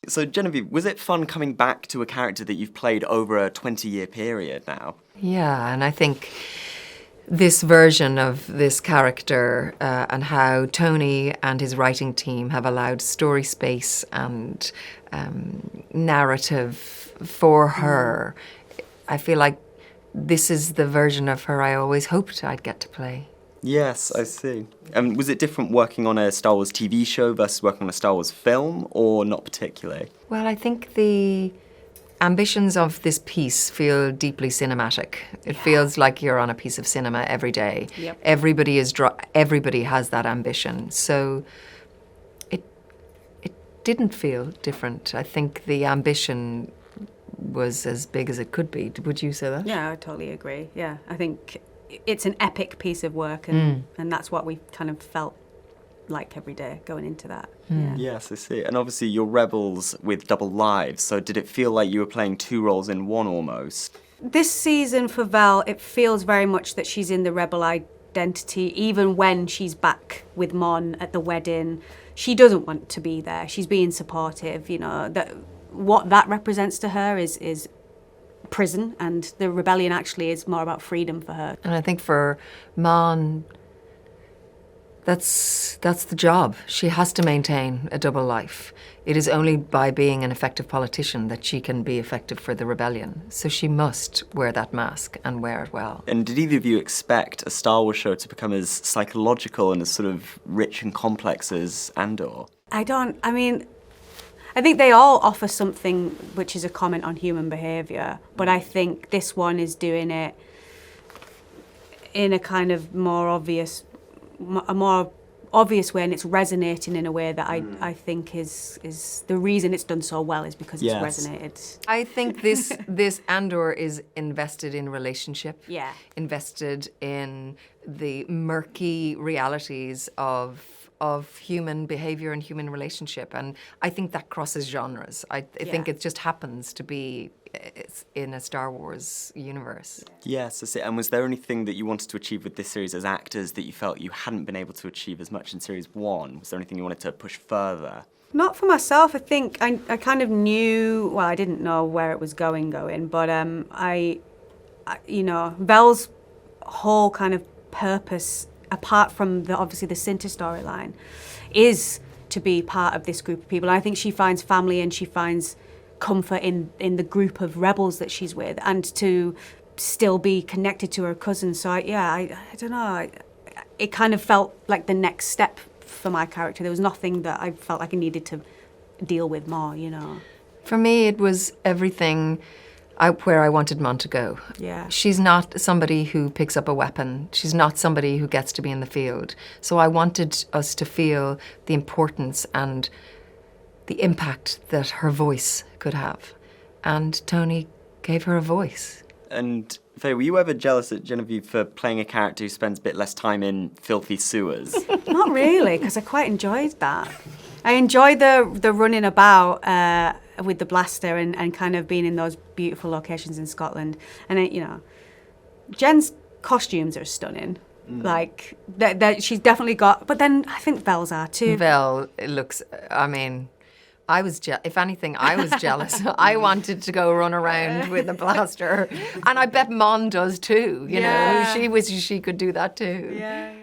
So Genevieve, was it fun coming back to a character that you've played over a 20-year period now? Yeah, and I think this version of this character and how Tony and his writing team have allowed story space and narrative for her, I feel like this is the version of her I always hoped I'd get to play. Yes, I see. Was it different working on a Star Wars TV show versus working on a Star Wars film, or not particularly? Well, I think the ambitions of this piece feel deeply cinematic. It feels like you're on a piece of cinema every day. Yep. Everybody has that ambition. So it didn't feel different. I think the ambition was as big as it could be. Would you say that? Yeah, I totally agree. Yeah, I think it's an epic piece of work, and that's what we kind of felt like every day going into that. Yeah. Yes, I see. And obviously you're rebels with double lives, so did it feel like you were playing two roles in one almost? This season for Val, it feels very much that she's in the rebel identity, even when she's back with Mon at the wedding. She doesn't want to be there. She's being supportive, you know. What that represents to her is prison, and the rebellion actually is more about freedom for her. And I think for Mon, that's the job. She has to maintain a double life. It is only by being an effective politician that she can be effective for the rebellion. So she must wear that mask and wear it well. And did either of you expect a Star Wars show to become as psychological and as sort of rich and complex as Andor? I think they all offer something which is a comment on human behaviour, but I think this one is doing it in a kind of more obvious way, and it's resonating in a way that I think is the reason it's done so well is because it's resonated. I think this Andor is invested in relationship, invested in the murky realities of human behaviour and human relationship, and I think that crosses genres. I think it just happens to be in a Star Wars universe. Yes, that's it. And was there anything that you wanted to achieve with this series as actors that you felt you hadn't been able to achieve as much in Series 1? Was there anything you wanted to push further? Not for myself. I think I kind of knew, well, I didn't know where it was going, but Vel's whole kind of purpose, apart from obviously the Cinta storyline, is to be part of this group of people. And I think she finds family and she finds comfort in the group of rebels that she's with, and to still be connected to her cousin. So I don't know. It kind of felt like the next step for my character. There was nothing that I felt like I needed to deal with more, you know. For me, it was everything where I wanted Mon to go. Yeah. She's not somebody who picks up a weapon. She's not somebody who gets to be in the field. So I wanted us to feel the importance and the impact that her voice could have. And Tony gave her a voice. And Faye, were you ever jealous at Genevieve for playing a character who spends a bit less time in filthy sewers? Not really, because I quite enjoyed that. I enjoyed the running about with the blaster and kind of being in those beautiful locations in Scotland. And, Jen's costumes are stunning. Like, she's definitely got... But then I think Vel's are too. Vel looks... if anything, I was jealous. I wanted to go run around with a blaster. And I bet Mon does too, you know. She could do that too. Yeah.